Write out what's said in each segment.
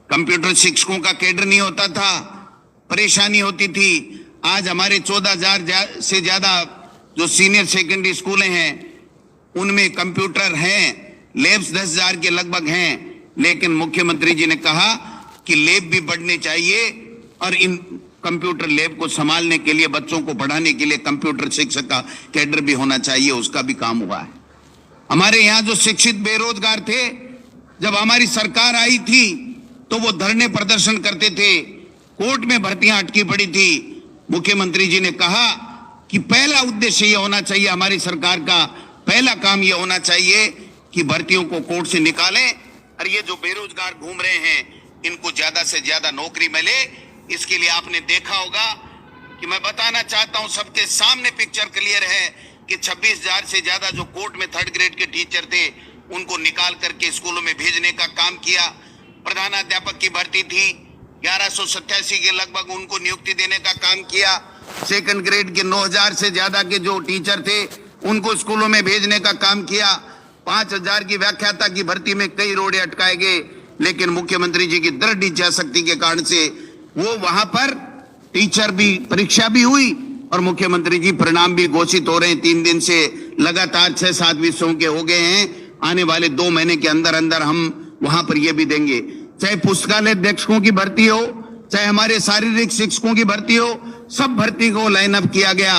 Computer शिक्षकों का cadre नहीं होता था, परेशानी होती थी। आज हमारे 14,000 से ज्यादा जो सीनियर सेकेंडरी स्कूल हैं उनमें कंप्यूटर हैं, लैब्स 10,000 के लगभग हैं। लेकिन मुख्यमंत्री जी ने कहा कि लैब भी बढ़ने चाहिए और इन कंप्यूटर लैब को संभालने के लिए, बच्चों को पढ़ाने के लिए कंप्यूटर शिक्षक का कैडर भी होना चाहिए। उसका भी काम हुआ है। हमारे यहाँ जो शिक्षित बेरोजगार थे, जब हमारी सरकार आई थी तो वो धरने प्रदर्शन करते थे, कोर्ट में भर्तियां अटकी पड़ी थी। मुख्यमंत्री जी ने कहा कि पहला उद्देश्य ये होना चाहिए, हमारी सरकार का पहला काम ये होना चाहिए कि भर्तियों को कोर्ट से निकालें और ये जो बेरोजगार घूम रहे हैं इनको ज्यादा से ज्यादा नौकरी मिले। इसके लिए आपने देखा होगा कि मैं बताना चाहता हूं, सबके सामने पिक्चर क्लियर है कि 26,000 से ज्यादा जो कोर्ट में 3rd ग्रेड के टीचर थे उनको निकाल करके स्कूलों में भेजने का काम किया। प्रधानाध्यापक की भर्ती थी, 1187 के लगभग उनको नियुक्ति देने का काम किया। 2nd ग्रेड के 9,000 से ज्यादा के जो टीचर थे उनको स्कूलों में भेजने का काम किया। 5,000 की व्याख्याता की भर्ती में कई रोड़े अटकाए गए, लेकिन मुख्यमंत्री जी की दृढ़ इच्छा शक्ति के कारण से वो वहां पर टीचर भी परीक्षा भी हुई और मुख्यमंत्री जी परिणाम भी घोषित हो रहे हैं। 3 दिन से लगातार 6-7 विषयों के हो गए हैं। आने वाले 2 महीने के अंदर अंदर हम वहां पर ये भी देंगे। चाहे पुस्तकालय अध्यक्षों की भर्ती हो, चाहे हमारे शारीरिक शिक्षकों की भर्ती हो, सब भर्ती को लाइन अप किया गया।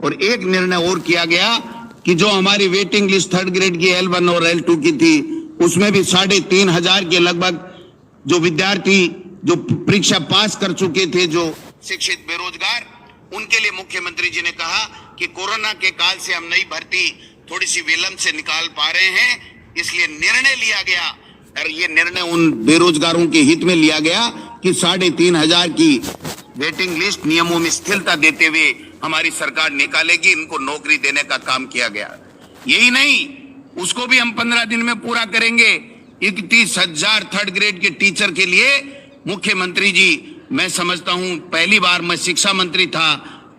और एक निर्णय और किया गया कि जो हमारी वेटिंग लिस्ट 3rd ग्रेड की L1 और L2 की थी, उसमें भी 3,500 के लगभग जो विद्यार्थी जो परीक्षा पास कर चुके थे, जो शिक्षित बेरोजगार, उनके लिए मुख्यमंत्री जी ने कहा कि कोरोना के काल से हम नई भर्ती थोड़ी सी विलंब से निकाल पा रहे हैं, इसलिए निर्णय लिया गया। और ये निर्णय उन बेरोजगारों के हित में लिया गया कि 3,500 की वेटिंग लिस्ट नियमों में स्थिरता देते हुए हमारी सरकार निकालेगी, इनको नौकरी देने का काम किया गया। यही नहीं, उसको भी हम 15 दिन में पूरा करेंगे। 31,000 3rd ग्रेड के टीचर के लिए मुख्यमंत्री जी, मैं समझता हूं पहली बार मैं शिक्षा मंत्री था,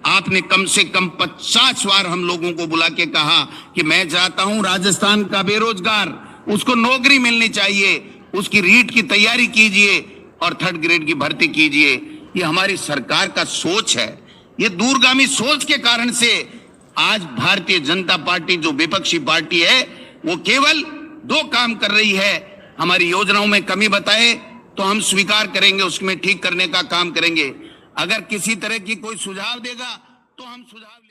आपने कम से कम 50 बार हम लोगों को बुला के कहा कि मैं चाहता हूं राजस्थान का बेरोजगार, उसको नौकरी मिलनी चाहिए, उसकी रीट की तैयारी कीजिए और 3rd ग्रेड की भर्ती कीजिए। ये हमारी सरकार का सोच है। ये दूरगामी सोच के कारण से आज भारतीय जनता पार्टी जो विपक्षी पार्टी है वो केवल 2 काम कर रही है। हमारी योजनाओं में कमी बताए तो हम स्वीकार करेंगे, उसमें ठीक करने का काम करेंगे। अगर किसी तरह की कोई सुझाव देगा तो हम सुझाव